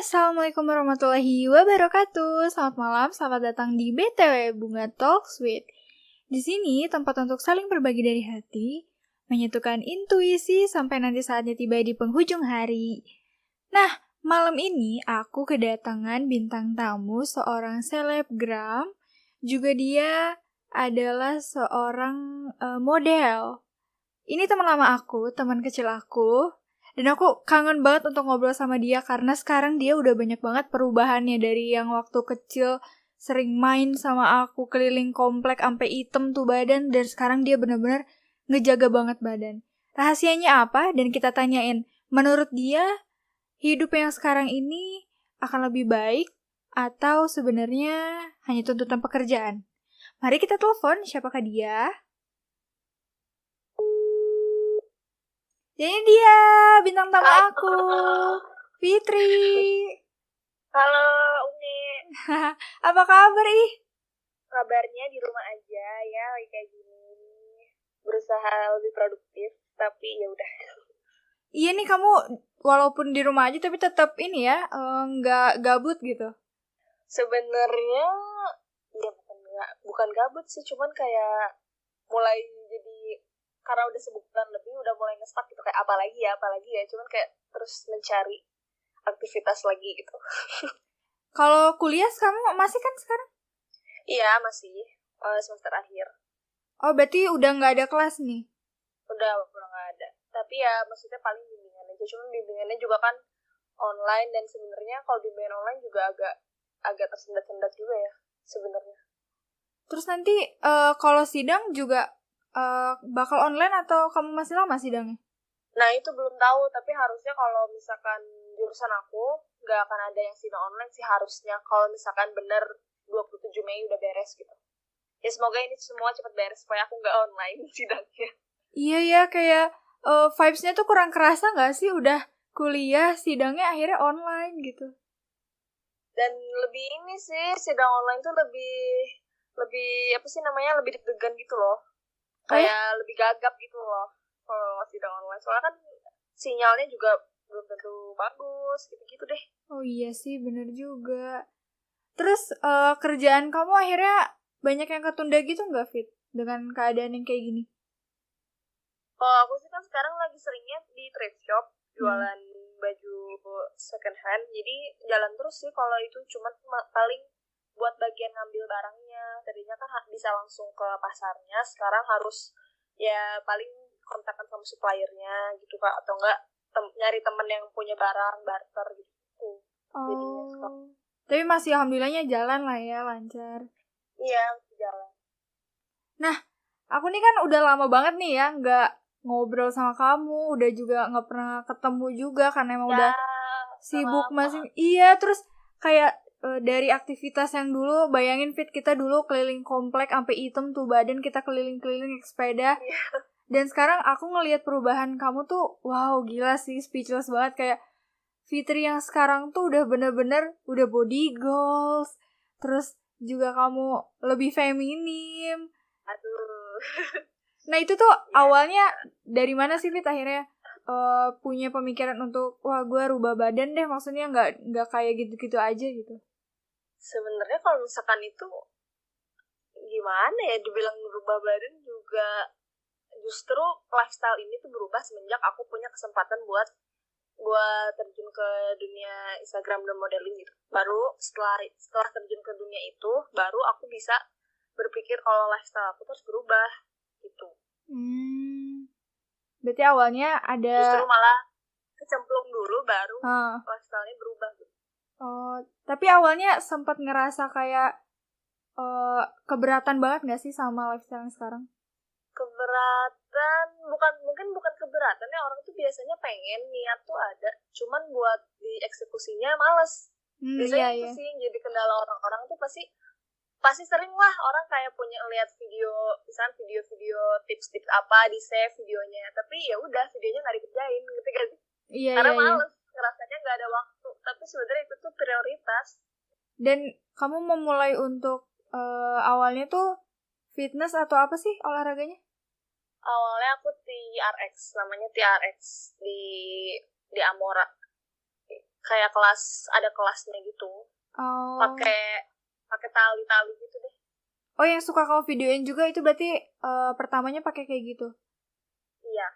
Assalamualaikum warahmatullahi wabarakatuh. Selamat malam, selamat datang di BTW Bunga Talks with. Di sini tempat untuk saling berbagi dari hati, menyatukan intuisi sampai nanti saatnya tiba di penghujung hari. Nah, malam ini aku kedatangan bintang tamu seorang selebgram, juga dia adalah seorang model. Ini teman lama aku, teman kecil aku. Dan aku kangen banget untuk ngobrol sama dia karena sekarang dia udah banyak banget perubahannya dari yang waktu kecil sering main sama aku keliling komplek sampai hitam tuh badan, dan sekarang dia benar-benar ngejaga banget badan. Rahasianya apa? Dan kita tanyain, menurut dia hidup yang sekarang ini akan lebih baik atau sebenarnya hanya tuntutan pekerjaan? Mari kita telepon, siapakah dia? Jadi dia bintang tamu aku, Fitri. Halo, Umi. Apa kabar, Ih? Kabarnya di rumah aja ya, kayak gini. Berusaha lebih produktif, tapi ya udah. Iya nih, kamu walaupun di rumah aja tapi tetap ini ya, nggak gabut gitu. Sebenarnya ya bukan gabut sih, cuman kayak mulai jadi karena udah sebulan lebih udah mulai nge-stuck gitu, kayak apalagi ya, cuman kayak terus mencari aktivitas lagi gitu. Kalau kuliah kamu masih kan sekarang? Iya, masih semester akhir. Oh, berarti udah nggak ada kelas nih? Udah nggak ada. Tapi ya maksudnya paling bimbingan aja. Cuman bimbingannya juga kan online, dan sebenarnya kalau bimbingan online juga agak tersendat-sendat juga ya sebenarnya. Terus nanti kalau sidang juga bakal online atau kamu masih lama sidangnya? Nah, itu belum tahu, tapi harusnya kalau misalkan jurusan aku nggak akan ada yang sidang online sih harusnya, kalau misalkan bener 27 Mei udah beres gitu. Ya semoga ini semua cepat beres supaya aku nggak online sidangnya. Iya ya, kayak vibes-nya tuh kurang kerasa nggak sih udah kuliah sidangnya akhirnya online gitu. Dan lebih ini sih, sidang online tuh lebih apa sih namanya, lebih deg-degan gitu loh. Kayak lebih gagap gitu loh kalau sidang online. Soalnya kan sinyalnya juga belum tentu bagus, gitu-gitu deh. Oh iya sih, bener juga. Terus kerjaan kamu akhirnya banyak yang ketunda gitu nggak, Fit? Dengan keadaan yang kayak gini? Kalau aku sih kan sekarang lagi seringnya di trade shop, jualan baju second hand. Jadi jalan terus sih kalau itu, cuma paling buat bagian ngambil barangnya. Tadinya kan bisa langsung ke pasarnya, sekarang harus ya paling kontakkan sama suppliernya gitu Kak, atau enggak nyari temen yang punya barang, barter gitu. Jadinya sekarang. Tapi masih alhamdulillahnya jalan lah ya, lancar. Iya, jalan. Nah, aku nih kan udah lama banget nih ya nggak ngobrol sama kamu, udah juga nggak pernah ketemu juga karena emang udah sibuk masing. Iya, terus kayak dari aktivitas yang dulu, bayangin Fit, kita dulu keliling komplek sampai hitam tuh badan, kita keliling-keliling naik sepeda. Dan sekarang aku ngelihat perubahan kamu tuh, wow gila sih, speechless banget. Kayak Fitri yang sekarang tuh udah bener-bener udah body goals, terus juga kamu lebih feminim. Aduh. Nah itu tuh awalnya dari mana sih, Fit, akhirnya punya pemikiran untuk wah gue rubah badan deh, maksudnya nggak kayak gitu-gitu aja gitu. Sebenarnya kalau misalkan itu gimana ya, dibilang rubah badan juga, justru lifestyle ini tuh berubah semenjak aku punya kesempatan buat terjun ke dunia Instagram dan modeling gitu. Baru setelah terjun ke dunia itu, baru aku bisa berpikir kalau lifestyle aku terus berubah gitu. Berarti awalnya ada, justru malah kecemplung dulu baru lifestyle-nya berubah gitu. Oh, tapi awalnya sempat ngerasa kayak keberatan banget gak sih sama lifestyle sekarang? Keberatan, bukan keberatan ya, orang tuh biasanya pengen, niat tuh ada, cuman buat dieksekusinya males. Biasanya itu sih jadi kendala orang-orang tuh, pasti sering lah orang kayak punya lihat video, misalnya video tips-tips apa, di save videonya, tapi ya udah videonya nggak dikerjain gitu kan. Karena males, ngerasanya nggak ada waktu, tapi sebenarnya itu tuh prioritas. Dan kamu memulai untuk awalnya tuh fitness atau apa sih olahraganya? Awalnya aku TRX, namanya TRX di Amora. kayak ada kelasnya gitu. Pakai tali-tali gitu deh. Oh, yang suka kamu videoin juga itu berarti pertamanya pakai kayak gitu? Iya.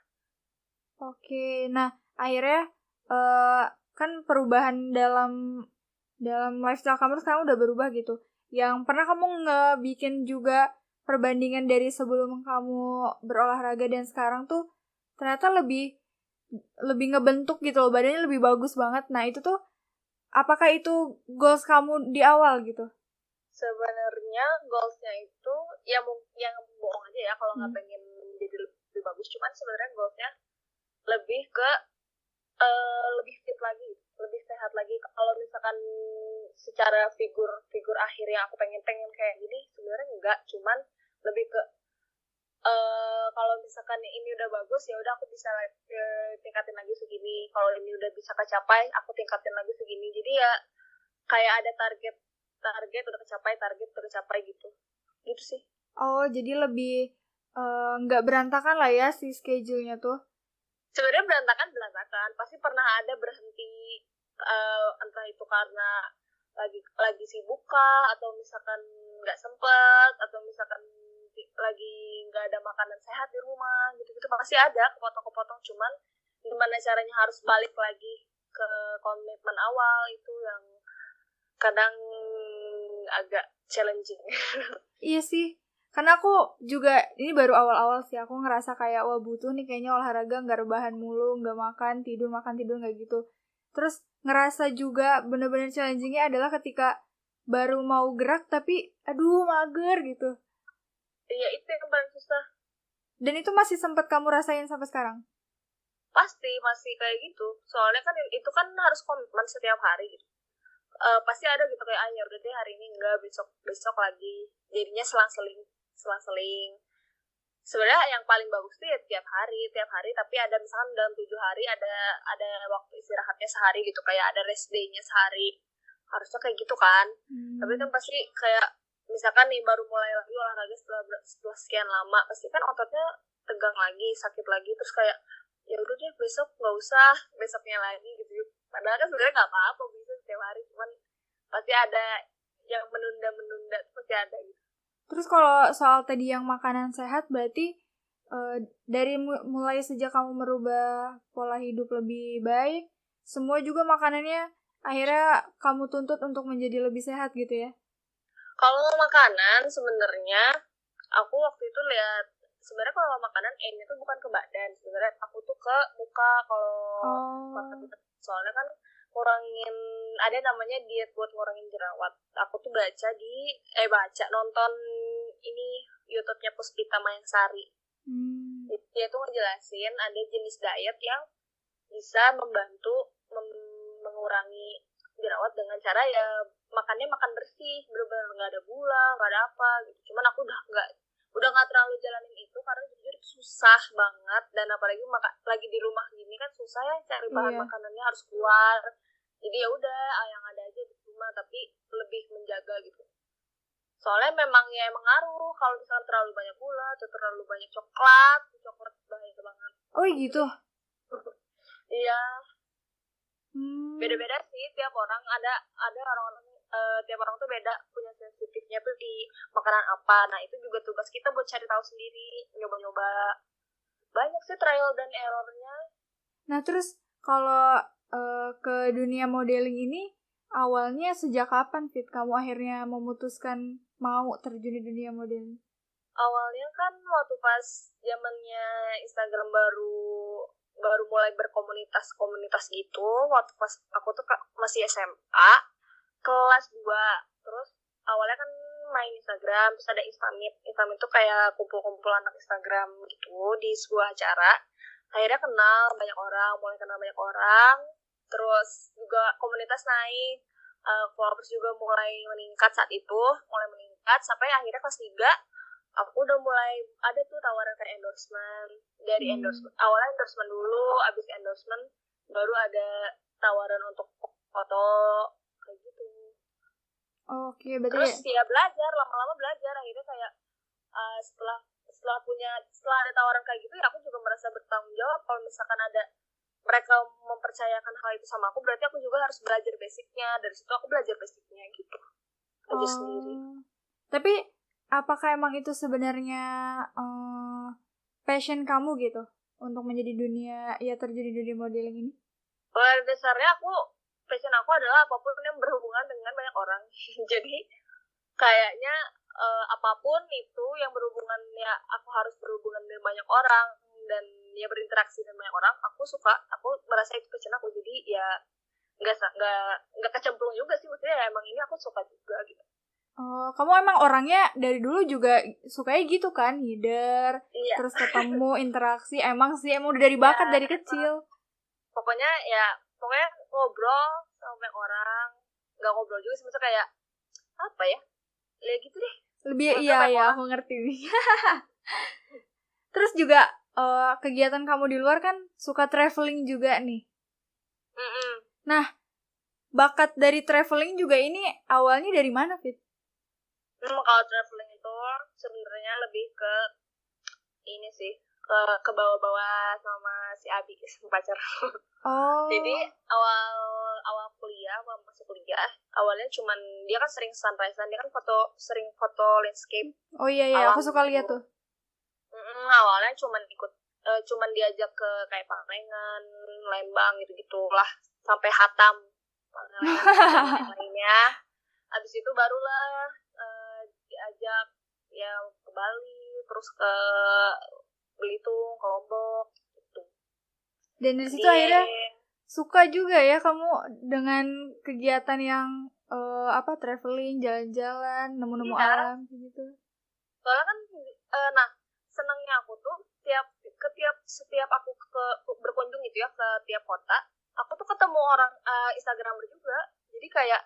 Oke, nah akhirnya kan perubahan dalam lifestyle kamu sekarang udah berubah gitu. Yang pernah kamu ngebikin juga perbandingan dari sebelum kamu berolahraga dan sekarang tuh ternyata lebih ngebentuk gitu loh, badannya lebih bagus banget. Nah itu tuh apakah itu goals kamu di awal gitu? Sebenarnya goalsnya itu yang bohong aja ya kalau nggak pengen jadi lebih bagus. Cuman sebenarnya goalsnya lebih ke lebih fit lagi, lebih sehat lagi. Kalau misalkan secara figur akhir yang aku pengen kayak gini, sebenarnya enggak. Cuman lebih ke kalau misalkan ini udah bagus ya udah aku bisa tingkatin lagi segini. Kalau ini udah bisa kecapai, aku tingkatin lagi segini. Jadi ya kayak ada target udah kecapai gitu sih. Oh, jadi lebih nggak berantakan lah ya si schedule-nya tuh. Sebenarnya berantakan pasti pernah ada berhenti, entah itu karena lagi sibuk kah, atau misalkan nggak sempet, atau misalkan lagi nggak ada makanan sehat di rumah gitu pasti ada kepotong. Cuman gimana caranya harus balik lagi ke komitmen awal itu yang kadang agak challenging. Iya sih, karena aku juga ini baru awal-awal sih, aku ngerasa kayak wah butuh nih kayaknya olahraga, nggak rebahan mulu, nggak makan tidur nggak gitu. Terus ngerasa juga bener-bener challengingnya adalah ketika baru mau gerak tapi aduh mager gitu. Iya, itu yang paling susah. Dan itu masih sempat kamu rasain sampai sekarang? Pasti masih kayak gitu, soalnya kan itu kan harus komitmen setiap hari gitu. Pasti ada gitu kayak ya udah deh hari ini enggak, besok lagi, jadinya selang-seling. Sebenarnya yang paling bagus tuh ya tiap hari tapi ada misalkan dalam 7 hari ada waktu istirahatnya sehari gitu, kayak ada rest day-nya sehari, harusnya kayak gitu kan. Tapi kan pasti kayak misalkan nih baru mulai lagi olahraga setelah sekian lama, pasti kan ototnya tegang lagi, sakit lagi, terus kayak ya udah deh besok nggak usah, besoknya lagi gitu. Padahal kan sebenarnya nggak apa-apa bisa setiap hari, cuman pasti ada yang menunda pasti ada gitu. Terus kalau soal tadi yang makanan sehat, berarti dari mulai sejak kamu merubah pola hidup lebih baik, semua juga makanannya akhirnya kamu tuntut untuk menjadi lebih sehat gitu ya? Kalau makanan sebenarnya aku waktu itu lihat, sebenarnya kalau makanan aimnya tuh bukan ke badan, sebenarnya aku tuh ke muka. Kalau soalnya kan ada namanya diet buat ngurangin jerawat. Aku tuh nonton ini YouTube-nya Puspita Mayansari. Dia tuh ngejelasin ada jenis diet yang bisa membantu mengurangi jerawat dengan cara ya makan bersih, bener-bener nggak ada gula, nggak ada apa gitu. Cuman aku udah nggak terlalu jalanin itu karena jujur susah banget, dan apalagi lagi di rumah gini kan susah ya cari bahan makanannya, harus keluar. Jadi ya udah yang ada aja di rumah, tapi lebih menjaga gitu. Soalnya memang ngaruh kalau misalnya terlalu banyak gula atau terlalu banyak coklat bahaya banget. Oh gitu? Iya. Beda-beda sih tiap orang, ada orang-orang tiap orang tuh beda, punya sensitifnya tuh di makanan apa. Nah itu juga tugas kita buat cari tahu sendiri, nyoba-nyoba. Banyak sih trial dan errornya. Nah terus kalau ke dunia modeling ini awalnya sejak kapan Fit kamu akhirnya memutuskan mau terjun di dunia modeling? Awalnya kan waktu pas zamannya Instagram baru mulai berkomunitas gitu, waktu pas aku tuh masih SMA kelas 2. Terus awalnya kan main Instagram, terus ada Instamit tuh kayak kumpul-kumpul anak Instagram gitu di sebuah acara. Akhirnya mulai kenal banyak orang, terus juga komunitas naik, followers juga mulai meningkat sampai akhirnya kelas 3 aku udah mulai ada tuh tawaran kayak endorsement. Dari awalnya endorsement dulu, abis endorsement baru ada tawaran untuk foto kayak gitu. Oke, berarti terus ya lama-lama belajar, akhirnya kayak setelah ada tawaran kayak gitu ya aku juga merasa bertanggung jawab. Kalau misalkan ada mereka mempercayakan hal itu sama aku, berarti aku juga harus belajar basicnya. Dari situ aku belajar basicnya gitu aja sendiri. Tapi apakah emang itu sebenarnya passion kamu gitu untuk menjadi terjun di dunia modeling ini? Pada dasarnya passion aku adalah apapun yang berhubungan dengan banyak orang. Jadi kayaknya apapun itu yang berhubungan, ya aku harus berhubungan dengan banyak orang dan ya berinteraksi dengan banyak orang, aku suka, aku merasa itu passion aku. Jadi ya nggak kecemplung juga sih, maksudnya ya emang ini aku suka juga gitu. Oh, kamu emang orangnya dari dulu juga sukanya gitu kan, leader, iya. Terus ketemu interaksi, emang udah dari bakat dari kecil. Pokoknya ngobrol sama banyak orang, nggak ngobrol juga sih, maksudnya kayak apa ya, gitu deh. Lebih iya aku ngerti nih. Terus juga kegiatan kamu di luar kan suka traveling juga nih. Nah, bakat dari traveling juga ini awalnya dari mana, Fit? Kalau traveling itu sebenarnya lebih ke ini sih, ke bawah-bawah sama si Abi, pacar. Jadi awal kuliah, masuk kuliah, awalnya cuman dia kan sering sunrise-an, dia kan sering foto landscape. Oh iya, aku suka lihat tuh. Awalnya cuman diajak ke kayak Pangalengan, Lembang gitu-gitulah, sampai Hatam, Pangalengan dan lainnya. Habis itu barulah diajak ya ke Bali, terus ke Belitung, ke Lombok gitu. Dan dari situ akhirnya suka juga ya kamu dengan kegiatan yang traveling, jalan-jalan, nemu-nemu alam gitu. Soalnya kan senangnya aku tuh setiap aku berkunjung gitu ya ke tiap kota, aku tuh ketemu orang Instagramer juga. Jadi kayak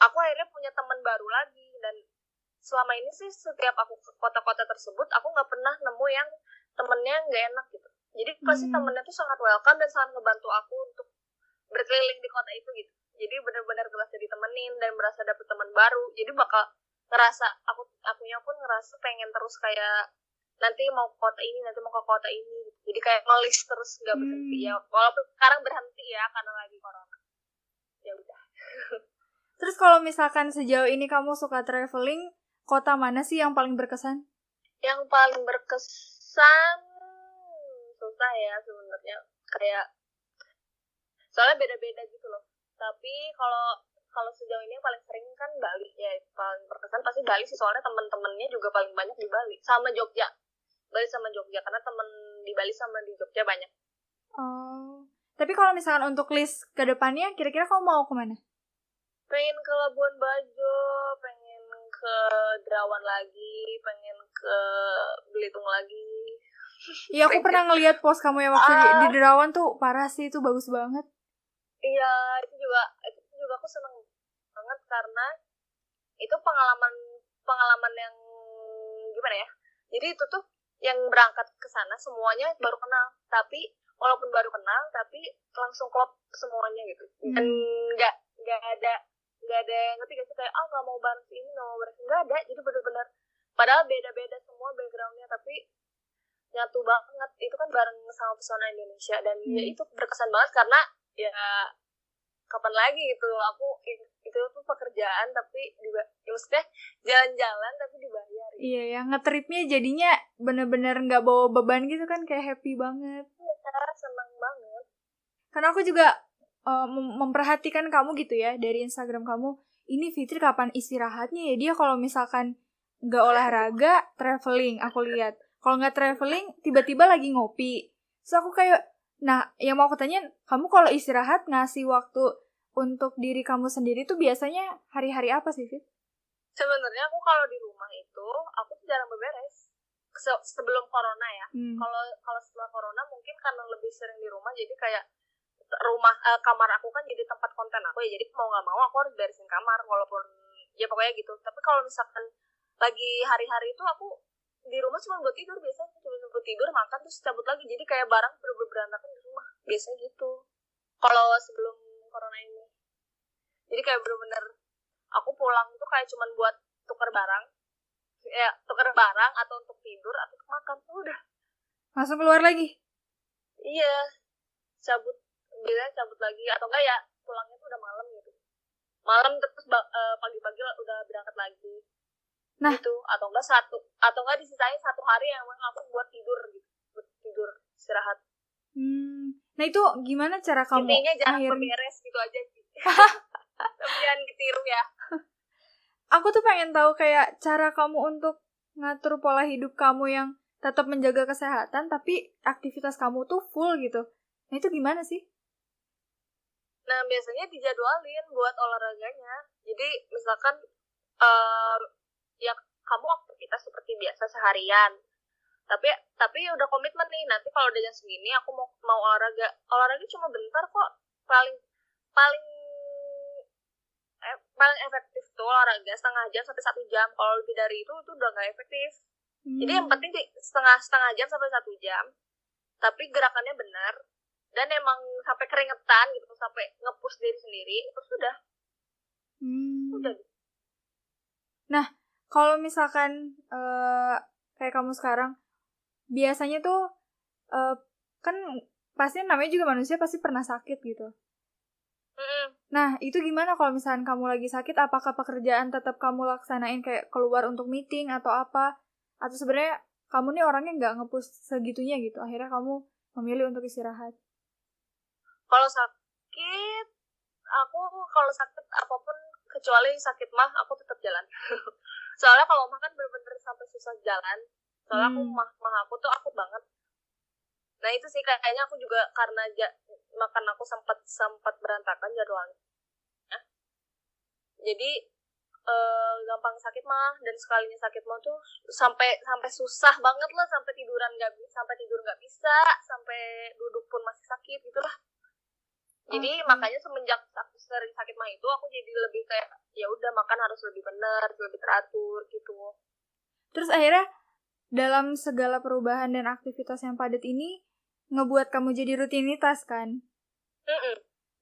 aku akhirnya punya teman baru lagi, dan selama ini sih setiap aku ke kota-kota tersebut, aku nggak pernah nemu yang temennya nggak enak gitu. Jadi pasti temennya tuh sangat welcome dan sangat ngebantu aku untuk berkeliling di kota itu gitu. Jadi benar-benar ngerasa ditemenin dan merasa dapet teman baru. Jadi bakal ngerasa akunya pun ngerasa pengen terus kayak nanti mau ke kota ini, nanti mau ke kota ini. Jadi kayak ngelis terus nggak berhenti ya. Walaupun sekarang berhenti ya karena lagi corona. Ya udah. Terus kalau misalkan sejauh ini kamu suka traveling, kota mana sih yang paling berkesan? Yang paling berkesan susah ya sebenarnya, kayak soalnya beda-beda gitu loh. Tapi kalau sejauh ini yang paling sering kan Bali ya, paling berkesan pasti Bali sih, soalnya teman-temannya juga paling banyak di Bali sama Jogja. Bali sama Jogja, karena temen di Bali sama di Jogja banyak. Oh, tapi kalau misalkan untuk list ke depannya, kira-kira kamu mau kemana? Pengen ke Labuan Bajo, pengen ke Derawan lagi, pengen ke Belitung lagi. Iya, aku pernah ngeliat post kamu yang waktu di Derawan tuh parah sih, itu bagus banget. Iya, itu juga aku seneng banget karena itu pengalaman yang gimana ya? Jadi itu tuh yang berangkat ke sana semuanya baru kenal, tapi walaupun baru kenal tapi langsung klop semuanya gitu. Dan nggak ada ngerti gak sih kayak nggak mau bareng si ini, nggak ada. Jadi benar-benar padahal beda-beda semua backgroundnya, tapi nyatu banget. Itu kan bareng sama pesona Indonesia, dan ya itu berkesan banget karena ya kapan lagi gitu aku itu tuh pekerjaan tapi maksudnya jalan-jalan tapi dibayar. Iya ya, ngetripnya jadinya bener-bener nggak bawa beban gitu kan, kayak happy banget. Iya, seneng banget. Karena aku juga memperhatikan kamu gitu ya dari Instagram kamu. Ini Fitri kapan istirahatnya ya? Dia kalau misalkan nggak olahraga, traveling aku lihat. Kalau nggak traveling, tiba-tiba lagi ngopi. So aku kayak, nah yang mau aku tanya, kamu kalau istirahat ngasih waktu untuk diri kamu sendiri tuh biasanya hari-hari apa sih, Fit? Sebenarnya aku kalau di rumah itu aku tuh jarang beberes sebelum corona ya. Kalau setelah corona mungkin karena lebih sering di rumah, jadi kayak kamar aku kan jadi tempat konten aku ya, jadi mau nggak mau aku harus beresin kamar walaupun ya pokoknya gitu. Tapi kalau misalkan lagi hari-hari itu aku di rumah cuma buat tidur, biasanya cuma buat tidur, makan, terus cabut lagi. Jadi kayak barang berantakan di rumah biasanya gitu kalau sebelum corona ini. Jadi kayak bener-bener aku pulang tuh kayak cuman buat tukar barang atau untuk tidur atau untuk makan, udah langsung keluar lagi. Iya, biasanya cabut lagi, atau enggak ya pulangnya tuh udah malam gitu, malam terus pagi-pagi udah berangkat lagi. Nah gitu, atau enggak disisain 1 hari yang emang aku buat tidur gitu, buat tidur istirahat. Nah itu gimana cara kamu intinya jangan beres gitu aja gitu. Tapi jangan ditiru ya. Aku tuh pengen tahu kayak cara kamu untuk ngatur pola hidup kamu yang tetap menjaga kesehatan tapi aktivitas kamu tuh full gitu. Nah itu gimana sih? Nah biasanya dijadwalin buat olahraganya. Jadi misalkan ya kamu aktivitas seperti biasa seharian, tapi udah komitmen nih, nanti kalau udah jam segini aku mau olahraga cuma bentar kok, paling efektif tuh olahraga setengah jam sampai 1 jam. Kalau lebih dari itu udah nggak efektif. Jadi yang penting setengah jam sampai 1 jam, tapi gerakannya benar dan emang sampai keringetan gitu, sampai nge-push diri sendiri, itu sudah. Udah. Nah kalau misalkan kayak kamu sekarang, biasanya tuh kan pasti namanya juga manusia pasti pernah sakit gitu. Nah itu gimana kalau misalkan kamu lagi sakit? Apakah pekerjaan tetap kamu laksanain kayak keluar untuk meeting atau apa? Atau sebenarnya kamu nih orangnya nggak nge-push segitunya gitu, akhirnya kamu memilih untuk istirahat? Kalau sakit apapun kecuali sakit mah aku tetap jalan. Soalnya kalau makan bener-bener sampai susah jalan. Soalnya aku tuh akut banget. Nah itu sih kayaknya aku juga karena makan aku sempat berantakan jadwalnya. Jadi gampang sakit mah, dan sekalinya sakit mah tuh sampai susah banget lah, sampai tidur nggak bisa, sampai duduk pun masih sakit gitulah. Jadi makanya semenjak aku sering sakit mah itu aku jadi lebih kayak ya udah makan harus lebih benar, lebih teratur gitu. Terus akhirnya dalam segala perubahan dan aktivitas yang padat ini ngebuat kamu jadi rutinitas kan?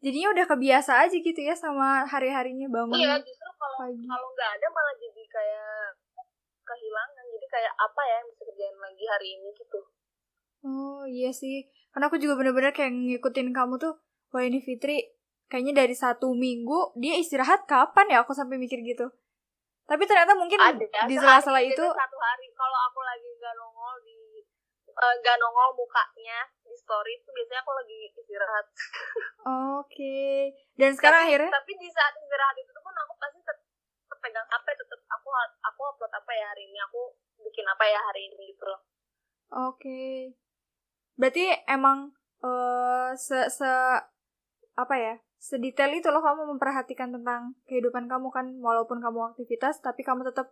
Jadinya udah kebiasa aja gitu ya sama hari-harinya bangun. Iya, justru kalau nggak ada malah jadi kayak kehilangan. Jadi kayak apa ya yang bisa kerjain lagi hari ini gitu. Oh iya sih, karena aku juga bener-bener kayak ngikutin kamu tuh. Wah ini Fitri kayaknya dari 1 minggu dia istirahat kapan ya, aku sampai mikir gitu. Tapi ternyata mungkin di sela-sela itu 1 hari kalau aku lagi nggak nongol mukanya di story itu biasanya aku lagi istirahat. Oke. Dan sekarang akhirnya tapi di saat istirahat itu pun aku pasti tetap pegang HP, tetap aku upload apa ya hari ini, aku bikin apa ya hari ini gitu loh. Oke. Berarti emang sedetail itu loh kamu memperhatikan tentang kehidupan kamu kan, walaupun kamu aktivitas tapi kamu tetap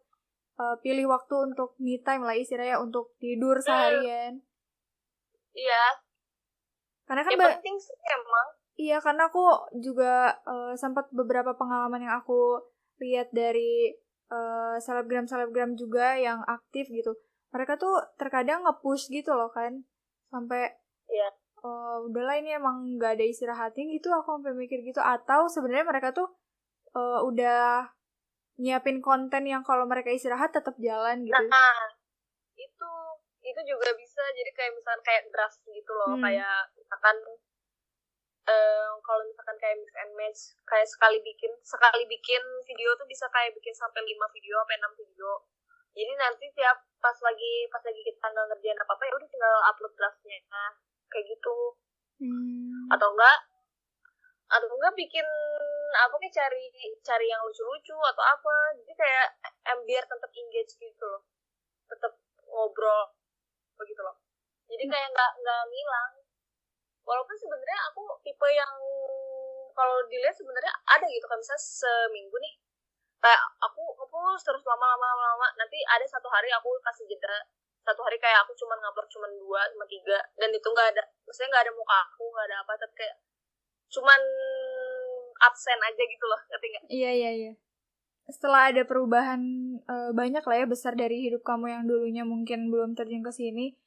pilih waktu untuk me time lah istilahnya, untuk tidur seharian. Iya. Karena kan penting sih emang. Iya, karena aku juga sempat beberapa pengalaman yang aku lihat dari selebgram juga yang aktif gitu. Mereka tuh terkadang nge-push gitu loh kan, sampai udahlah ini emang nggak ada istirahatnya gitu. Aku sampai mikir gitu, atau sebenarnya mereka tuh udah nyiapin konten yang kalau mereka istirahat tetap jalan gitu. Nah, itu juga bisa. Jadi kayak misalkan kayak draft gitu loh, kayak misalkan kalau misalkan kayak mix and match, kayak sekali bikin video tuh bisa kayak bikin sampai 5 video sampai 6 video. Jadi nanti pas lagi kita nggak ngerjain apa-apa ya udah tinggal upload draftnya kayak gitu. Atau enggak bikin apa kayak cari yang lucu-lucu atau apa. Jadi kayak biar tetap engage gitu loh, tetap ngobrol begitu loh. Jadi kayak nggak ngilang. Walaupun sebenarnya aku tipe yang kalau dilihat sebenarnya ada gitu kan, misalnya seminggu nih kayak aku nge-push terus lama, nanti ada 1 hari aku kasih jeda, 1 hari kayak aku ngupload cuma 2 sama 3, dan itu nggak ada, maksudnya nggak ada muka aku, nggak ada apa, tapi kayak cuman absen aja gitu loh, ngerti nggak? Iya. Setelah ada perubahan banyak lah ya besar dari hidup kamu yang dulunya mungkin belum terjun ke sini,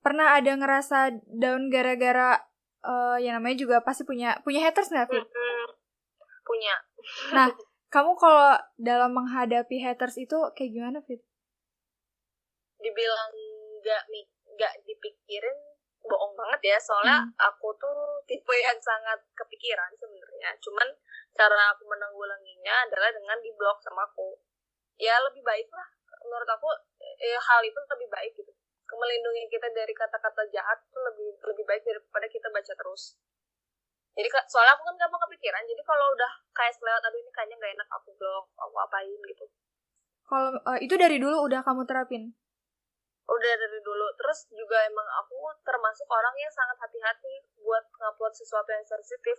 pernah ada ngerasa down gara-gara yang namanya juga pasti punya haters nggak, Fit? Punya. Nah, kamu kalau dalam menghadapi haters itu kayak gimana, Fit? Dibilang nggak dipikirin, bohong banget ya, soalnya aku tuh tipe yang sangat kepikiran sebenarnya. Cuman cara aku menanggulanginya adalah dengan di-block sama aku. Ya lebih baik lah menurut aku, hal itu lebih baik gitu. Melindungi kita dari kata-kata jahat tuh lebih baik daripada kita baca terus. Jadi soalnya aku kan gampang kepikiran, jadi kalau udah kayak selewat, aduh ini kayaknya nggak enak, aku block, aku apain gitu. Kalau itu dari dulu udah kamu terapin? Udah dari dulu. Terus juga emang aku termasuk orang yang sangat hati-hati buat ngupload sesuatu yang sensitif.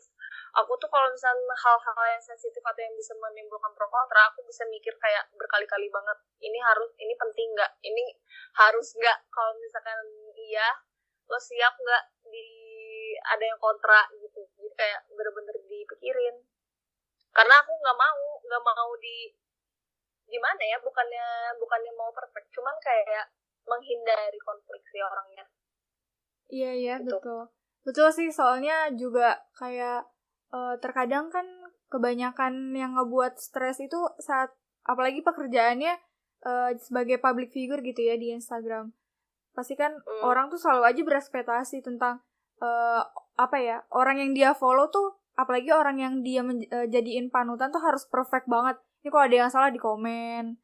Aku tuh kalau misalnya hal-hal yang sensitif atau yang bisa menimbulkan pro kontra, aku bisa mikir kayak berkali-kali banget, ini penting nggak, ini harus nggak, kalau misalkan iya, lo siap nggak ada yang kontra gitu. Jadi kayak bener-bener dipikirin, karena aku nggak mau gimana ya, bukannya mau perfect, cuman kayak menghindari konflik sih orangnya. Iya gitu. Betul sih, soalnya juga kayak terkadang kan kebanyakan yang ngebuat stres itu saat apalagi pekerjaannya sebagai public figure gitu ya di Instagram. Pasti kan orang tuh selalu aja berekspektasi tentang orang yang dia follow tuh, apalagi orang yang dia jadiin panutan tuh harus perfect banget. Ini kalau ada yang salah di komen.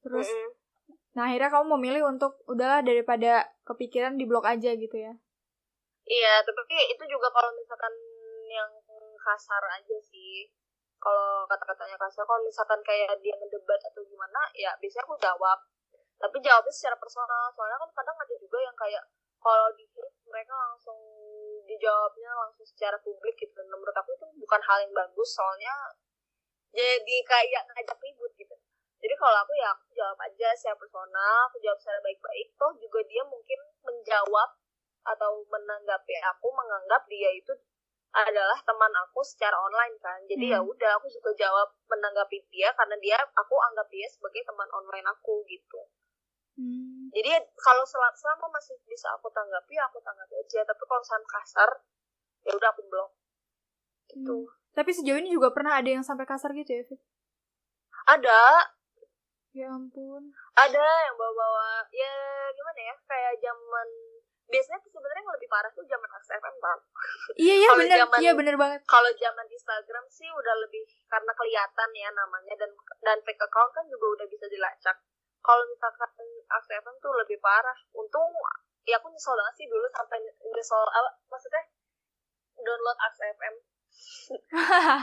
Terus nah akhirnya kamu memilih untuk udahlah daripada kepikiran di blok aja gitu ya. Iya, tapi itu juga kalau misalkan yang kasar aja sih. Kalau kata-katanya kasar, kalau misalkan kayak dia ngedebat atau gimana, ya biasanya aku jawab. Tapi jawabnya secara personal, soalnya kan kadang ada juga yang kayak kalau di hate mereka langsung dijawabnya langsung secara publik gitu. Dan menurut aku itu bukan hal yang bagus, soalnya jadi kayak ngajak ribut gitu. Jadi kalau aku ya aku jawab aja secara personal, aku jawab secara baik-baik. Toh juga dia mungkin menjawab atau menanggapi aku, menganggap dia itu adalah teman aku secara online kan. Jadi ya udah aku juga jawab menanggapi dia karena aku anggap dia sebagai teman online aku gitu. Jadi kalau selama masih bisa aku tanggapi aja. Tapi kalau misalnya kasar, ya udah aku blok. Gitu. Tapi sejauh ini juga pernah ada yang sampai kasar gitu ya, Fit? Ada. Ya ampun. Ada yang bawa-bawa, ya gimana ya, kayak zaman, biasanya sebenarnya yang lebih parah tuh zaman XFM kan. Iya benar. Iya benar banget. Kalau zaman Instagram sih udah lebih karena kelihatan ya namanya, dan fake account kan juga udah bisa dilacak. Kalau misalkan XFM tuh lebih parah. Untung ya aku nyesel banget sih dulu sampai nyesel maksudnya download XFM.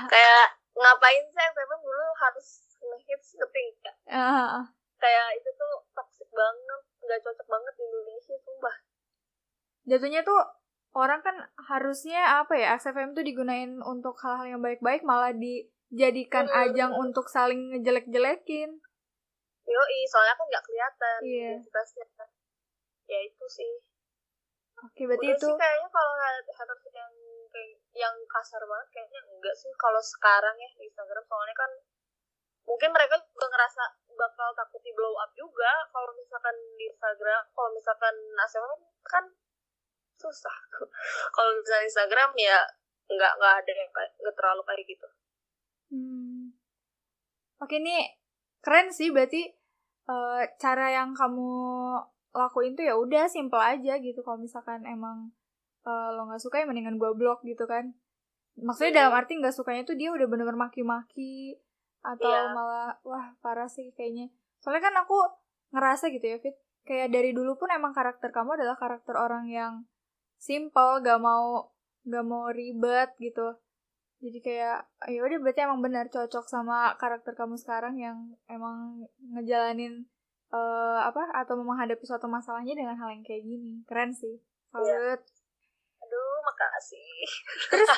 Kayak ngapain sih XFM dulu harus ngehits ngetik. Kayak itu tuh toxic banget, nggak cocok banget di Indonesia, sumpah. Jatuhnya tuh orang kan harusnya XFM tuh digunain untuk hal-hal yang baik-baik, malah dijadikan ajang untuk saling ngejelek-jelekin. Yoi, soalnya kan nggak kelihatan identitasnya. Ya itu sih. Oke, berarti udah itu sih kayaknya kalau haters yang kasar banget kayaknya enggak sih kalau sekarang ya di Instagram, soalnya kan mungkin mereka juga ngerasa bakal takut di blow up juga kalau misalkan di Instagram. Kalau misalkan ASEAN kan susah. Kalau misalnya Instagram ya nggak ada yang nggak terlalu kayak gitu. Oke, ini keren sih, berarti cara yang kamu lakuin tuh ya udah simple aja gitu. Kalau misalkan emang lo nggak suka ya mendingan gue blok gitu kan. Maksudnya dalam arti nggak sukanya tuh dia udah bener-bener maki-maki atau malah wah parah sih kayaknya. Soalnya kan aku ngerasa gitu ya, Fit, kayak dari dulu pun emang karakter kamu adalah karakter orang yang simple, gak mau ribet gitu. Jadi kayak ya udah berarti emang benar cocok sama karakter kamu sekarang yang emang ngejalanin atau menghadapi suatu masalahnya dengan hal yang kayak gini. Keren sih. Salut. Aduh, makasih. Terus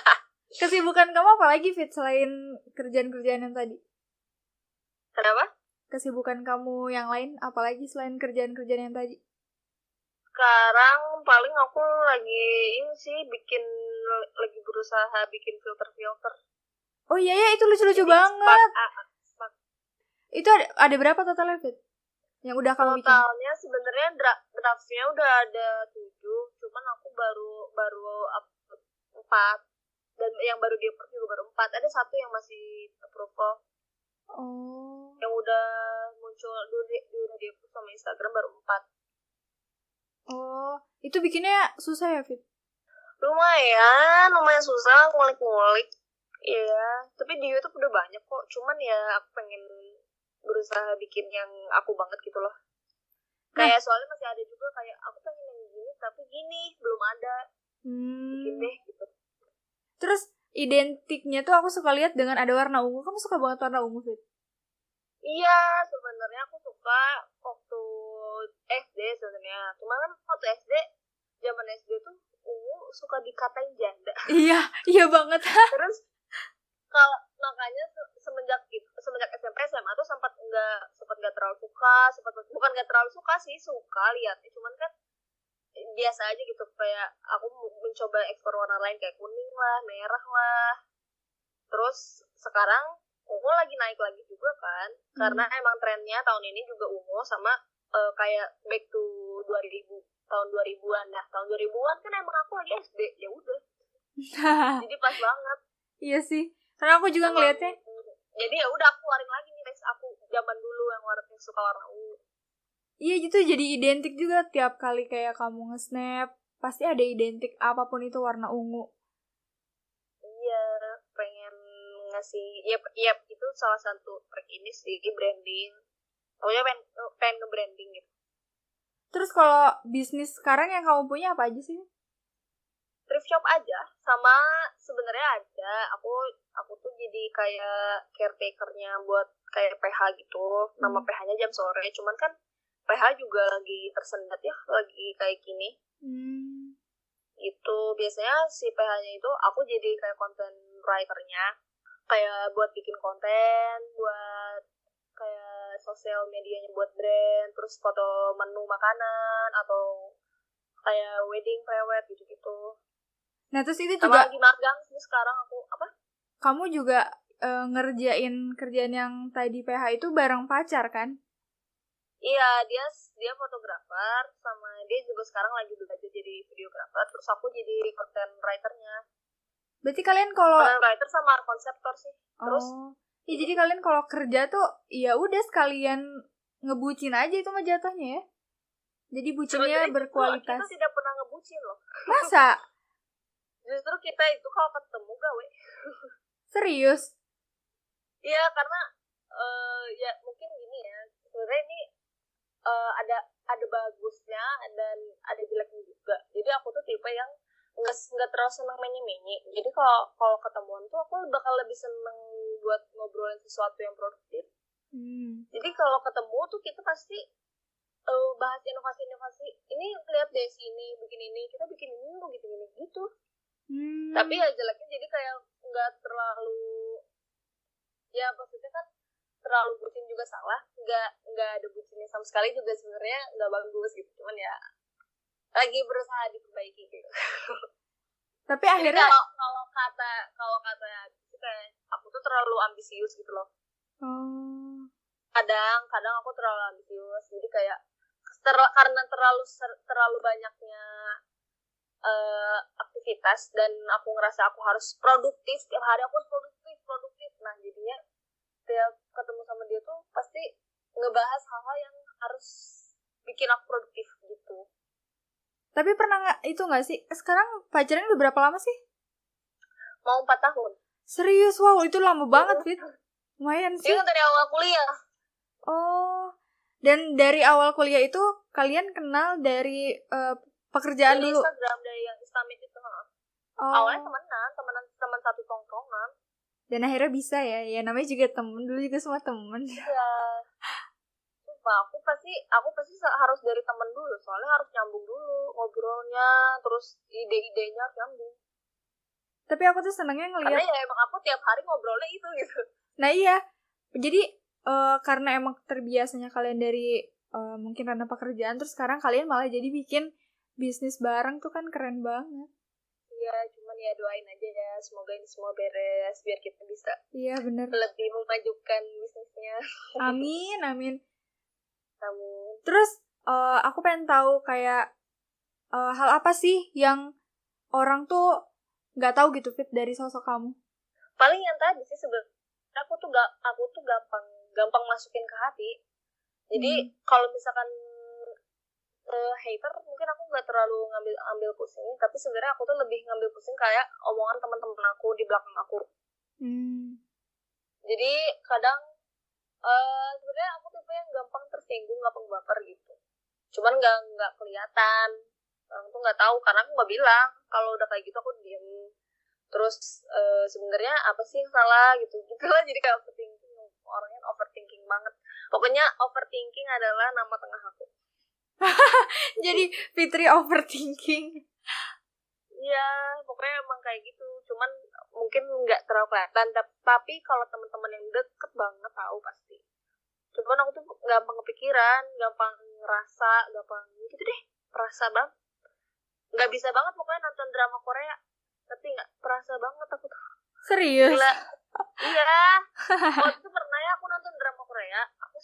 kesibukan kamu apa lagi, Fit, selain kerjaan-kerjaan yang tadi? Kenapa? Kesibukan kamu yang lain apalagi selain kerjaan-kerjaan yang tadi? Sekarang paling aku lagi ini sih lagi berusaha bikin filter. Oh iya ya, itu lucu-lucu banget. Itu ada berapa totalnya, Fit? Yang udah kamu bikin? Totalnya sebenarnya draftnya udah ada 7, cuman aku baru upload 4. Dan yang baru di-approve juga baru 4. Ada 1 yang masih approval. Oh. Yang udah muncul udah di-approve sama Instagram baru 4. Oh, itu bikinnya susah ya, Fit? Lumayan susah ngulik-ngulik. Iya, tapi di YouTube udah banyak kok. Cuman ya aku pengen berusaha bikin yang aku banget gitu loh. Kayak soalnya masih ada juga kayak aku pengen yang gini tapi gini belum ada. Bikin deh gitu. Terus identiknya tuh aku suka lihat dengan ada warna ungu. Kamu suka banget warna ungu, Fit? Iya, sebenarnya aku suka waktu SD sebenarnya. Cuma kan waktu SD, zaman SD tuh ungu suka dikatain janda. Iya banget. Terus kalau makanya semenjak SMP SMA tuh sempat nggak terlalu suka, bukan nggak terlalu suka sih, suka lihatnya, cuman kan biasa aja gitu. Kayak aku mencoba ekspor warna lain kayak kuning lah, merah lah. Terus sekarang ungu lagi naik lagi juga kan, karena emang trennya tahun ini juga ungu sama kayak back to 2000 tahun 2000-an. Nah, tahun 2000-an kan emang aku lagi SD, ya udah. Jadi pas banget. Iya sih. Karena aku juga ngeliatnya. Jadi ya udah aku keluarin lagi nih guys, aku zaman dulu yang suka warna ungu. Iya gitu, jadi identik juga tiap kali kayak kamu nge-snap, pasti ada identik apapun itu warna ungu. Iya, pengen ngasih, ya itu salah satu trik ini sih, branding. Pokoknya pengen nge-branding gitu. Terus kalau bisnis sekarang yang kamu punya apa aja sih? Thrift shop aja, sama sebenarnya ada. Aku tuh jadi kayak caretakernya buat kayak PH gitu. Nama PH-nya jam sore. Cuman kan PH juga lagi tersendat ya, lagi kayak gini. Itu biasanya si PH-nya itu aku jadi kayak content writer-nya. Kayak buat bikin konten, buat kayak sosial medianya buat brand, terus foto menu makanan atau kayak wedding prewed gitu-gitu. Nah terus itu sama juga lagi magang sih sekarang aku. Apa? Kamu juga ngerjain kerjaan yang tadi PH itu bareng pacar kan? Iya, dia fotografer, sama dia juga sekarang lagi belajar jadi videografer. Terus aku jadi content writer-nya. Berarti kalian kalau content writer sama konseptor sih. Terus ya jadi kalian kalau kerja tuh ya udah sekalian ngebucin aja itu mah jatuhnya ya. Jadi bucinnya berkualitas. Kita tidak pernah ngebucin loh. Masa? Justru kita itu kalau ketemu gawe. Serius? Iya, karena ya mungkin gini ya. Sebenarnya ini ada bagusnya dan ada jeleknya juga. Jadi aku tuh tipe yang nggak terlalu seneng menye-menye. Jadi kalau ketemuan tuh aku bakal lebih seneng buat ngobrolin sesuatu yang produktif. Jadi kalau ketemu tuh kita pasti bahas inovasi. Ini lihat deh sini bikin ini, kita bikin ini lo gitu. Tapi ya jeleknya jadi kayak nggak terlalu, ya maksudnya kan terlalu bucin juga salah, nggak ada bucinnya sama sekali juga sebenarnya nggak bagus gitu. Cuman ya lagi berusaha diperbaiki gitu. Tapi akhirnya kalau kata kayak aku tuh terlalu ambisius gitu loh. Kadang aku terlalu ambisius, jadi kayak karena terlalu banyaknya aktivitas dan aku ngerasa aku harus produktif setiap hari, aku harus produktif. Nah jadinya tiap ketemu sama dia tuh pasti ngebahas hal-hal yang harus bikin aku produktif gitu. Tapi pernah nggak sih, sekarang pacaran udah berapa lama sih? Mau 4 tahun. Serius? Wow, itu lama banget, Fit. Lumayan sih. Itu dari awal kuliah. Oh, dan dari awal kuliah itu kalian kenal dari pekerjaan dari dulu? Instagram, dari yang Instamit itu. Awalnya teman satu tongkrongan. Dan akhirnya bisa ya namanya juga temen, dulu juga semua temen. Iya. Aku pasti harus dari temen dulu, soalnya harus nyambung dulu ngobrolnya, terus ide-idenya harus nyambung. Tapi aku tuh senengnya ngeliat, karena ya emang aku tiap hari ngobrolnya itu gitu. Nah iya, jadi karena emang terbiasanya kalian dari mungkin karena pekerjaan, terus sekarang kalian malah jadi bikin bisnis bareng tuh kan keren banget. Iya, cuman ya doain aja ya, semoga ini semua beres biar kita bisa bener, lebih memajukan bisnisnya. Amin. Terus aku pengen tahu kayak hal apa sih yang orang tuh nggak tahu gitu, Fit, dari sosok kamu? Paling yang tadi sih sebenarnya aku tuh gampang masukin ke hati. Jadi kalau misalkan hater mungkin aku nggak terlalu ngambil pusing, tapi sebenarnya aku tuh lebih ngambil pusing kayak omongan teman-teman aku di belakang aku. Jadi kadang sebenarnya aku tipe yang gampang tersinggung, gampang baper gitu. Cuman nggak kelihatan, orang tuh nggak tahu karena aku nggak bilang. Kalau udah kayak gitu aku diem. Terus sebenarnya apa sih yang salah gitu lah, jadi kayak overthinking, orangnya overthinking banget. Pokoknya overthinking adalah nama tengah aku. Jadi Fitri overthinking. Iya, pokoknya emang kayak gitu. Cuman mungkin nggak terlalu kelihatan, tapi kalau teman-teman yang deket banget tahu pasti. Cuman aku tuh gampang kepikiran, gampang ngerasa, gampang gitu deh, perasa banget. Nggak bisa banget pokoknya nonton drama Korea, tapi nggak perasa banget aku tuh. Serius? Gila. Iya. Waktu itu pernah ya aku nonton drama Korea, aku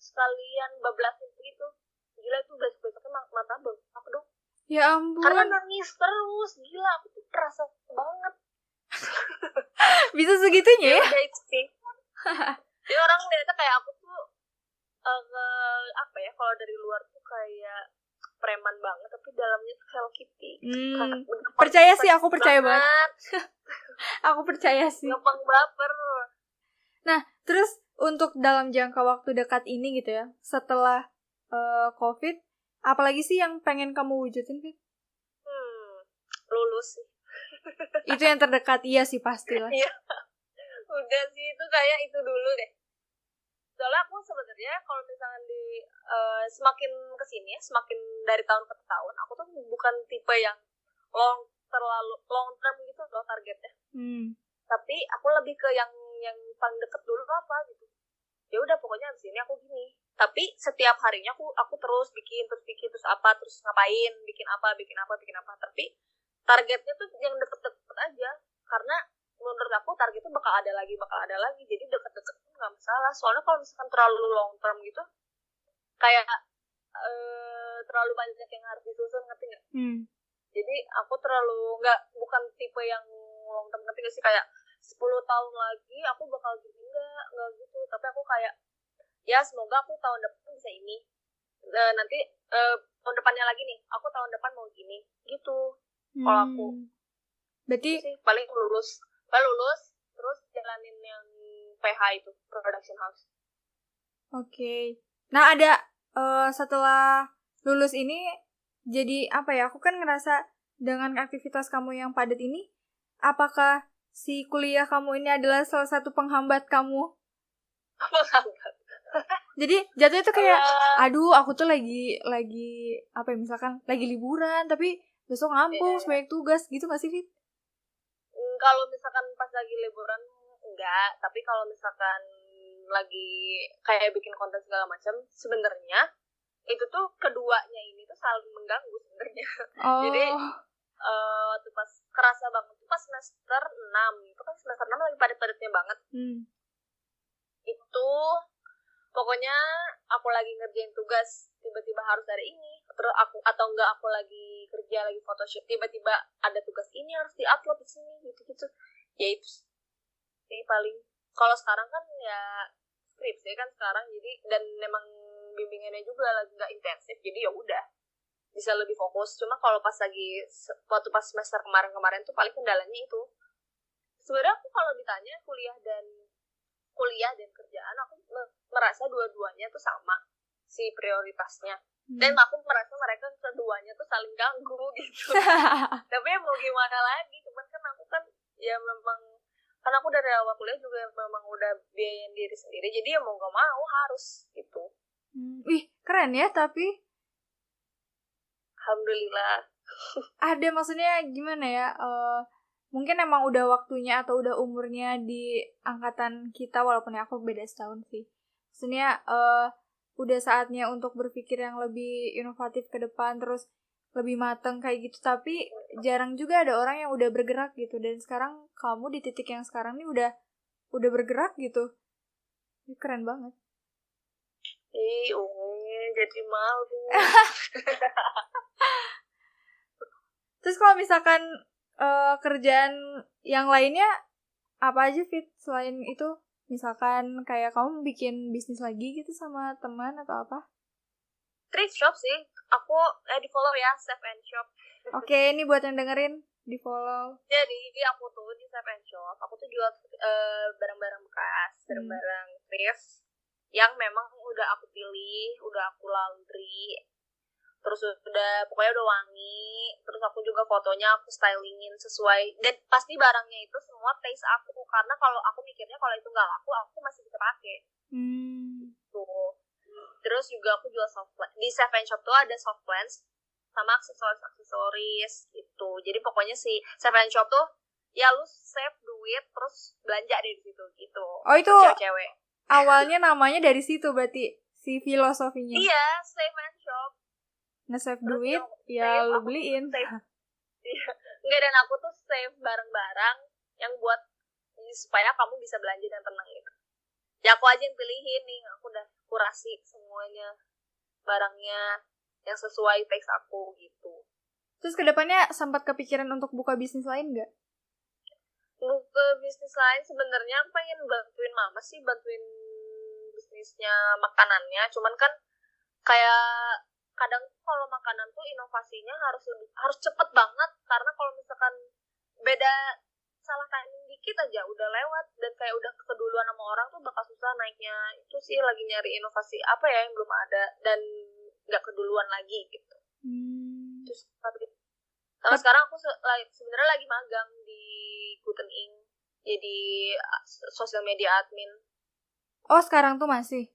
sekalian bablasin gitu. Gila itu besok-besoknya mata aku dong. Ya ampun. Karena nangis terus, gila aku tuh perasa banget. Bisa segitunya ya? Udah itu sih. Jadi orang lihatnya kayak aku tuh apa ya, kalau dari luar tuh kayak preman banget, tapi dalamnya tuh Hello Kitty. Percaya sih, aku percaya banget. Aku percaya sih. Gampang baper. Nah, terus untuk dalam jangka waktu dekat ini gitu ya, setelah COVID, apalagi sih yang pengen kamu wujudin, Fit? Lulus sih. Itu yang terdekat, iya sih pastilah. Iya. Udah sih, itu kayak itu dulu deh. Soalnya aku sebenarnya kalau misalkan semakin kesini ya, semakin dari tahun ke tahun, aku tuh bukan tipe yang terlalu long term gitu loh targetnya. Tapi aku lebih ke yang paling deket dulu apa gitu. Ya udah pokoknya abis ini aku gini. Tapi setiap harinya aku terus bikin terus apa, terus ngapain, bikin apa. Tapi targetnya tuh yang deket-deket aja. Karena menurut aku target itu bakal ada lagi. Jadi deket-deket pun gak masalah. Soalnya kalau misalkan terlalu long term gitu, kayak terlalu banyak yang harus disusun, ngerti gak? Jadi aku bukan tipe yang long term, ngerti gak sih? Kayak 10 tahun lagi aku bakal gini, enggak gitu. Tapi aku kayak, ya semoga aku tahun depan bisa ini. Nanti tahun depannya lagi nih, aku tahun depan mau gini. Gitu. Kalau aku. Berarti sih, paling lulus, terus jalanin yang PH itu, production house. Oke. Nah, ada setelah lulus ini, jadi apa ya, aku kan ngerasa dengan aktivitas kamu yang padat ini, apakah si kuliah kamu ini adalah salah satu penghambat kamu? Penghambat? Jadi jatuhnya tuh kayak, aduh aku tuh lagi apa ya, misalkan lagi liburan, tapi besok ngampus, banyak tugas, gitu gak sih, Fit? Kalau misalkan pas lagi liburan, enggak. Tapi kalau misalkan lagi kayak bikin konten segala macam, sebenarnya itu tuh keduanya ini tuh saling mengganggu sebenarnya. Jadi waktu pas kerasa banget tuh pas semester 6, itu kan semester 6 lagi padat-padatnya banget. Itu pokoknya aku lagi ngerjain tugas, tiba-tiba harus dari ini, terus aku lagi kerja, lagi photoshoot, tiba-tiba ada tugas ini harus diupload di sini, gitu. Ya itu sih paling. Kalau sekarang kan ya skripsi kan sekarang, jadi dan memang bimbingannya juga lagi nggak intensif, jadi ya udah bisa lebih fokus. Cuma kalau waktu pas semester kemarin tuh paling kendalanya itu. Sebenarnya aku kalau ditanya kuliah dan kerjaan, aku merasa dua-duanya tuh sama si prioritasnya. Dan aku merasa mereka keduanya tuh saling ganggu gitu. Tapi ya mau gimana lagi, cuman kan aku kan ya memang, karena aku dari awal kuliah juga memang udah biayain diri sendiri, jadi ya mau gak mau harus gitu. Wih, keren ya, tapi alhamdulillah. Ada, maksudnya gimana ya, mungkin emang udah waktunya atau udah umurnya di angkatan kita, walaupun aku beda setahun sih. Maksudnya udah saatnya untuk berpikir yang lebih inovatif ke depan, terus lebih mateng kayak gitu. Tapi jarang juga ada orang yang udah bergerak gitu. Dan sekarang kamu di titik yang sekarang nih udah bergerak gitu. Ini keren banget. Jadi malu. Terus kalau misalkan kerjaan yang lainnya apa aja, Fit, selain itu? Misalkan kayak kamu bikin bisnis lagi gitu sama teman atau apa? Thrift shop sih. Aku di follow ya, Save and Shop. Oke, ini buat yang dengerin, di follow. Jadi aku tuh di Save and Shop, aku tuh jual barang-barang bekas, barang-barang thrift yang memang udah aku pilih, udah aku laundry, terus pokoknya udah wangi, terus aku juga fotonya aku stylingin sesuai, dan pasti barangnya itu semua taste aku, karena kalau aku mikirnya kalau itu nggak laku, aku masih bisa pakai. Tuh. Terus juga aku jual soft lens. Di Save and Shop tuh ada soft lens sama aksesoris gitu. Jadi pokoknya si Save and Shop tuh ya lu save duit terus belanja di situ gitu. Oh, itu cewek-cewek. Awalnya namanya dari situ berarti si filosofinya. Iya, Save and Shop. Nge-save duit, ya lu beliin. Enggak, dan aku tuh save barang-barang yang buat supaya kamu bisa belanja dan tenang gitu. Ya aku aja yang pilihin nih, aku udah kurasi semuanya barangnya yang sesuai taste aku gitu. Terus kedepannya sempat kepikiran untuk buka bisnis lain nggak? Buka bisnis lain sebenarnya aku pengen bantuin mama sih, bantuin bisnisnya makanannya. Cuman kan kayak kadang kalau makanan tuh inovasinya harus cepet banget, karena kalau misalkan beda salah timing dikit aja udah lewat, dan kayak udah keduluan sama orang tuh bakal susah naiknya. Itu sih lagi nyari inovasi apa ya yang belum ada dan nggak keduluan lagi gitu. Terus sama sekarang aku sebenarnya lagi magang di Guten Ink, jadi sosial media admin. Oh, sekarang tuh masih?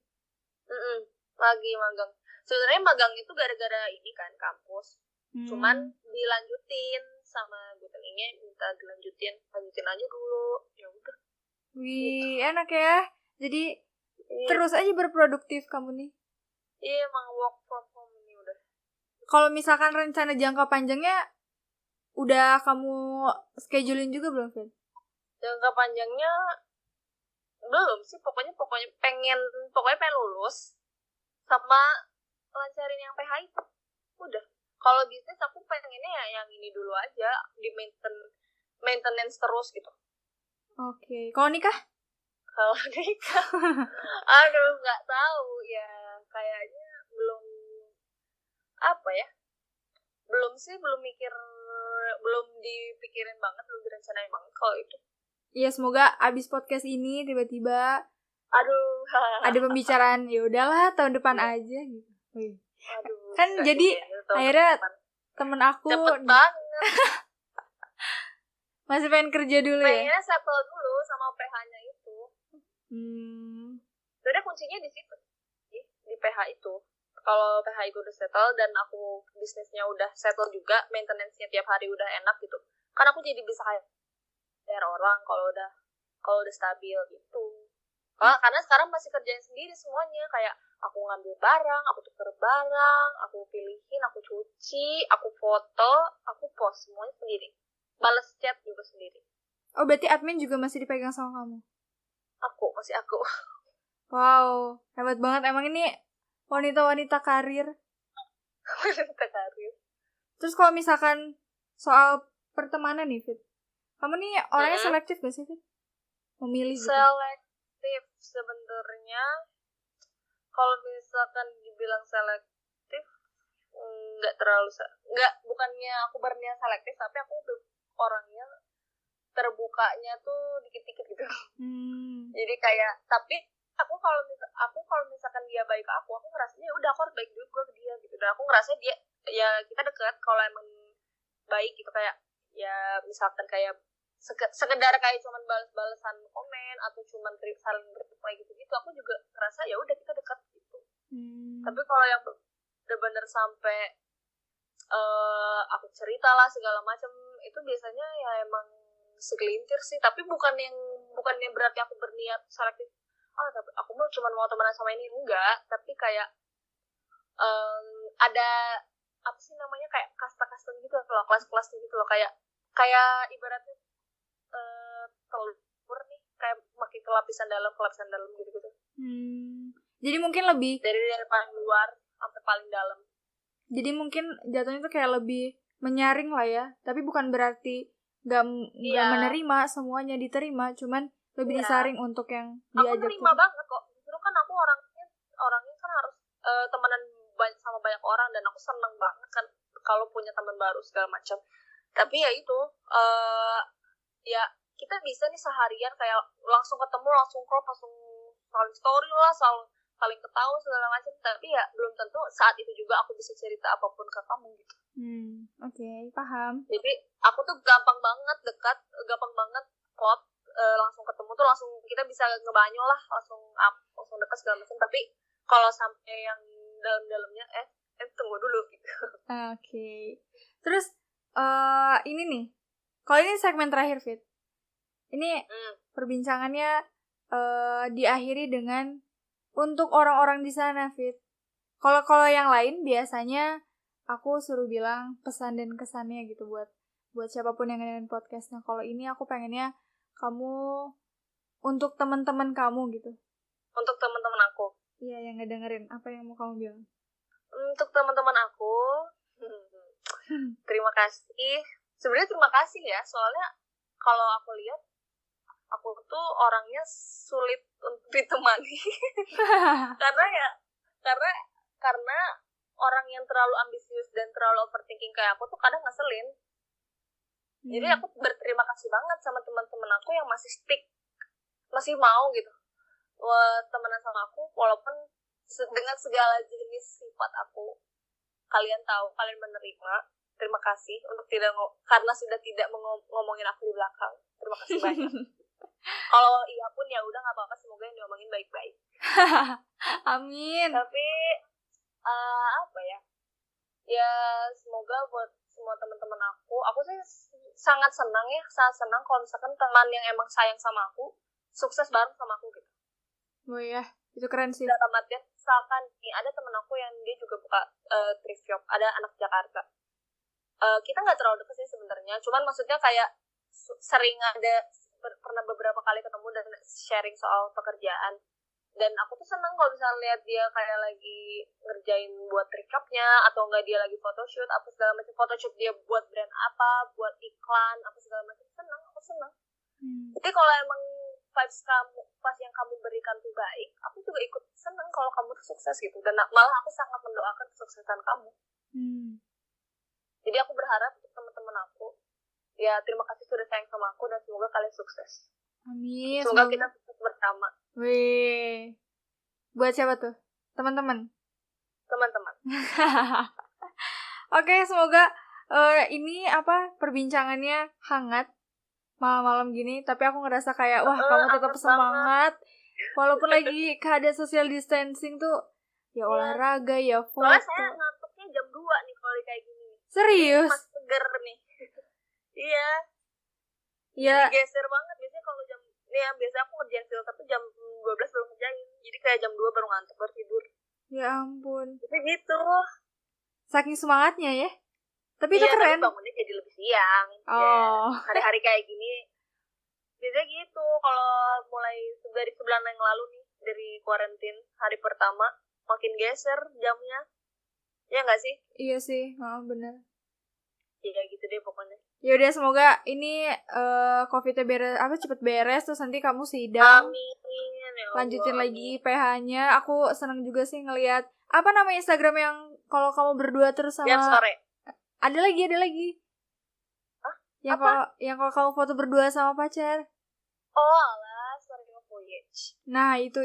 Lagi magang. Sebenarnya magang itu gara-gara ini kan kampus, cuman dilanjutin sama Guten Ink-nya, minta lanjutin aja dulu. Ya udah. Wih, gitu. Enak ya. Jadi terus aja berproduktif kamu nih. Iya, emang work from home ini udah. Kalau misalkan rencana jangka panjangnya udah kamu schedulein juga belum, Fit? Jangka panjangnya belum sih, pokoknya pengen lulus sama lancarin yang PH itu. Udah. Kalau bisnis aku pengennya ya yang ini dulu aja, di maintenance terus gitu. Oke. Kalau nikah? Kalau nikah, aduh nggak tahu ya, kayaknya belum belum dipikirin banget, belum direncanain banget kalau itu. Iya, semoga abis podcast ini tiba-tiba ada pembicaraan, ya udahlah tahun depan aja gitu. Aduh, kan jadi akhirnya temen aku cepet banget. Masih pengen kerja dulu ya? Pengennya settle dulu sama PH-nya itu. Sebenarnya kuncinya di situ, di PH itu. Kalau PH itu udah settle dan aku bisnisnya udah settle juga, maintenance-nya tiap hari udah enak gitu, kan aku jadi bisa kayak bayar orang kalau udah stabil gitu. Karena sekarang masih kerjain sendiri semuanya, kayak aku ngambil barang, aku tuker barang, aku pilihin, aku cuci, aku foto, aku post, semuanya sendiri. Balas chat juga sendiri. Oh, berarti admin juga masih dipegang sama kamu? Masih aku. Wow, hebat banget. Emang ini wanita-wanita karir. Wanita karir. Terus kalau misalkan soal pertemanan nih, Fit, kamu nih orangnya selektif gak sih, Fit? Memilih gitu? Selektif sebenarnya. Kalau misalkan dibilang selektif, nggak terlalu bukannya aku berniat selektif, tapi aku orangnya terbukanya tuh dikit-dikit gitu. Jadi kayak, tapi aku kalau misalkan dia baik ke aku ngerasanya udah aku harus baik juga ke dia gitu. Dan aku ngerasa dia, ya kita deket kalau emang baik gitu, kayak ya misalkan kayak sekedar kayak cuman balas-balasan komen atau cuman saling reply gitu-gitu, aku juga ngerasa ya udah kita dekat gitu. Tapi kalau yang benar-benar sampai aku cerita lah segala macam, itu biasanya ya emang segelintir sih, tapi bukannya berarti aku berniat selektif. Tapi aku cuma mau temenan sama ini, enggak, tapi kayak ada apa sih namanya, kayak kasta-kasta gitu loh, kelas-kelas gitu loh, kayak ibaratnya telur nih, kayak makin kelapisan dalam gitu-gitu. Jadi mungkin lebih dari paling luar sampai paling dalam. Jadi mungkin jatuhnya tuh kayak lebih menyaring lah ya, tapi bukan berarti nggak menerima semuanya diterima, cuman lebih disaring untuk yang diajak. Aku terima banget kok. Justru kan aku orangnya kan harus temenan sama banyak orang, dan aku seneng banget kan kalau punya teman baru segala macam. Tapi ya itu ya kita bisa nih seharian kayak langsung ketemu, langsung crop, langsung saling story lah, saling ketawa segala macam, tapi ya belum tentu saat itu juga aku bisa cerita apapun ke kamu gitu. Oke, paham. Jadi aku tuh gampang banget dekat, gampang banget klop, langsung ketemu tuh langsung kita bisa ngebanyo lah, langsung dekat segala macam. Tapi kalau sampai yang dalam-dalamnya tunggu dulu gitu. Oke. Terus ini nih, kalau ini segmen terakhir Fit, ini perbincangannya diakhiri dengan untuk orang-orang di sana Fit. Kalau yang lain biasanya aku suruh bilang pesan dan kesannya gitu buat siapapun yang dengerin podcast. Nah kalau ini aku pengennya kamu untuk teman-teman kamu gitu. Untuk teman-teman aku. Iya, yang ngedengerin. Apa yang mau kamu bilang? Untuk teman-teman aku, terima kasih. Sebenarnya terima kasih ya, soalnya kalau aku lihat, aku tuh orangnya sulit untuk ditemani. karena orang yang terlalu ambisius dan terlalu overthinking kayak aku tuh kadang ngeselin. Jadi aku berterima kasih banget sama teman-teman aku yang masih stick, masih mau gitu temenan sama aku, walaupun dengan segala jenis sifat aku. Kalian tahu, kalian menerima. Terima kasih untuk karena sudah tidak ngomongin aku di belakang. Terima kasih banyak. Kalau iya pun ya udah nggak apa-apa, semoga yang diomongin baik-baik. Amin. Tapi apa ya? Ya semoga buat semua teman-teman aku sih sangat senang kalau misalkan teman yang emang sayang sama aku sukses bareng sama aku gitu. Oh iya, itu keren sih. Dalam artian misalkan nih ada teman aku yang dia juga buka thrift shop, ada anak Jakarta. Kita nggak terlalu dekat sih sebenarnya, cuman maksudnya kayak sering pernah beberapa kali ketemu dan sharing soal pekerjaan. Dan aku tuh seneng kalau misalnya lihat dia kayak lagi ngerjain buat thrift shopnya, atau enggak dia lagi photoshoot apa segala macam, photoshoot dia buat brand apa, buat iklan apa segala macam. Aku seneng. Jadi kalau emang vibes kamu pas yang kamu berikan tuh baik, aku juga ikut seneng kalau kamu tuh sukses gitu, dan malah aku sangat mendoakan kesuksesan kamu. Jadi aku berharap untuk teman-teman aku, ya terima kasih sudah sayang sama aku, dan semoga kalian sukses. Amin. Semoga kita sukses bersama. Wih. Buat siapa tuh? Teman-teman. Oke, semoga ini perbincangannya hangat malam-malam gini, tapi aku ngerasa kayak wah kamu tetap semangat walaupun lagi keadaan social distancing tuh ya olahraga ya foto. Soalnya saya ngantuknya jam 2 nih kalau kayak gini. Serius? Masih seger nih. Iya. Ya. Geser banget biasanya kalau jam biasa aku ngerjain filter tuh jam 12 baru ngerjain. Jadi kayak jam 2 baru ngantuk, baru tidur. Ya ampun. Jadi gitu. Saking semangatnya ya. Tapi itu keren. Tapi bangunnya jadi lebih siang. Oh. Ya, hari-hari kayak gini biasanya gitu. Kalau mulai dari sebulan yang lalu nih, dari kuarantin hari pertama, makin geser jamnya. Ya nggak sih? Iya sih, benar. Iya gitu deh pokoknya. Ya udah, semoga ini COVID-nya cepet beres, terus nanti kamu sidang. Amin. Ya Allah, lanjutin lagi PH-nya. Aku seneng juga sih ngelihat apa nama Instagram yang kalau kamu berdua terus sama. Yang sore. Ada lagi. Hah? Yang kalau kamu foto berdua sama pacar. Oh alah, Story of Voyage. Nah itu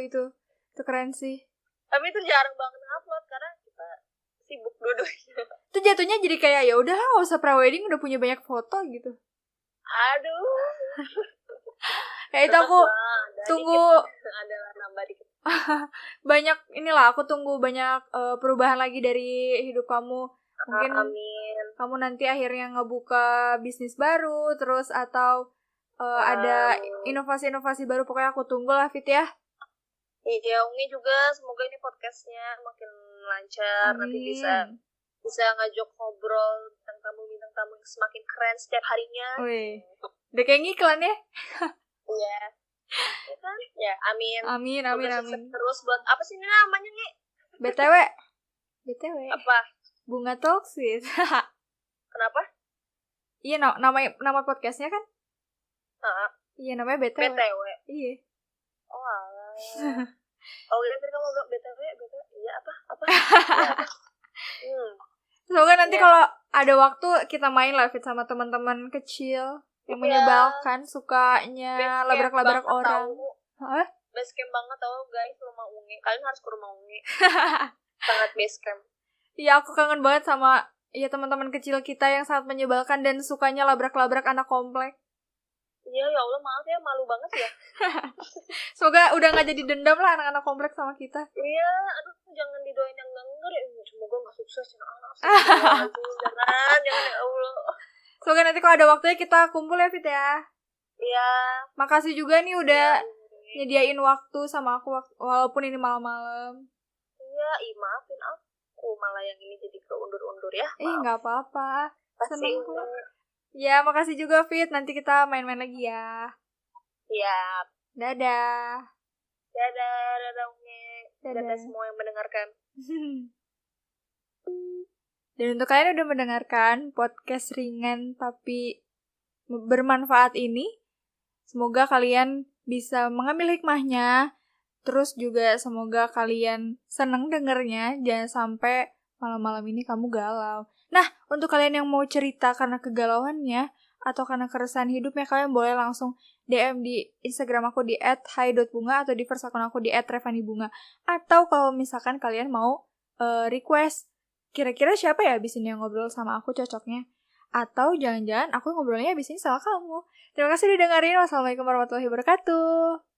keren sih. Tapi itu jarang banget upload karena kita sibuk dua-duanya. Itu jatuhnya jadi kayak ya udah nggak usah pre-wedding, udah punya banyak foto gitu. Aduh. Ya itu aku tunggu adalah nambah dikit. banyak inilah, aku tunggu banyak perubahan lagi dari hidup kamu. Mungkin amin. Kamu nanti akhirnya ngebuka bisnis baru terus atau ada inovasi-inovasi baru, pokoknya aku tunggu lah Fit ya. Iya, Ungi juga semoga ini podcastnya makin lancar. Amin. Nanti bisa ngajak ngobrol tentang bintang tamu yang semakin keren setiap harinya. Wih, udah kayak ngiklan ya. Iya. Ya kan? Ya, amin. Amin. Terus buat apa sih ini namanya nih? BTW. Apa? Bunga Talks with. Kenapa? Iya, nama podcastnya kan? Iya, namanya BTW. Iya. Oh alah. Oh, tadi kamu bilang BTW. Iya apa? Semoga nanti kalau ada waktu kita main lah Fit sama teman-teman kecil yang menyebalkan, sukanya labrak-labrak orang. Hah? Base camp banget tau guys, rumah Ungi. Kalian harus ke rumah Ungi. Sangat base camp. Iya, aku kangen banget sama teman-teman kecil kita yang sangat menyebalkan dan sukanya labrak-labrak anak komplek. Iya, ya Allah, maaf ya, malu banget ya. Semoga udah gak jadi dendam lah anak-anak komplek sama kita. Iya, aduh, jangan didoain yang denger ya. Semoga gak sukses ya. Jangan ya Allah. Semoga nanti kalau ada waktunya kita kumpul ya Fit ya. Iya. Makasih juga nih udah nyediain waktu sama aku walaupun ini malam-malam. Iya, maafin aku malah yang ini jadi keundur-undur ya. Gak apa-apa. Pasti ya, makasih juga Fit. Nanti kita main-main lagi ya. Siap. Dadah. Dadah Unge. Dadah semua yang mendengarkan. Dan untuk kalian udah mendengarkan podcast ringan tapi bermanfaat ini, semoga kalian bisa mengambil hikmahnya, terus juga semoga kalian seneng dengernya, jangan sampai malam-malam ini kamu galau. Nah, untuk kalian yang mau cerita karena kegalauannya atau karena keresahan hidupnya, kalian boleh langsung DM di Instagram aku di @hai.bunga atau di first akun aku di @revanibunga. Atau kalau misalkan kalian mau request kira-kira siapa ya abis ini yang ngobrol sama aku cocoknya, atau jangan-jangan aku ngobrolnya abis ini sama kamu. Terima kasih udah dengerin. Wassalamualaikum warahmatullahi wabarakatuh.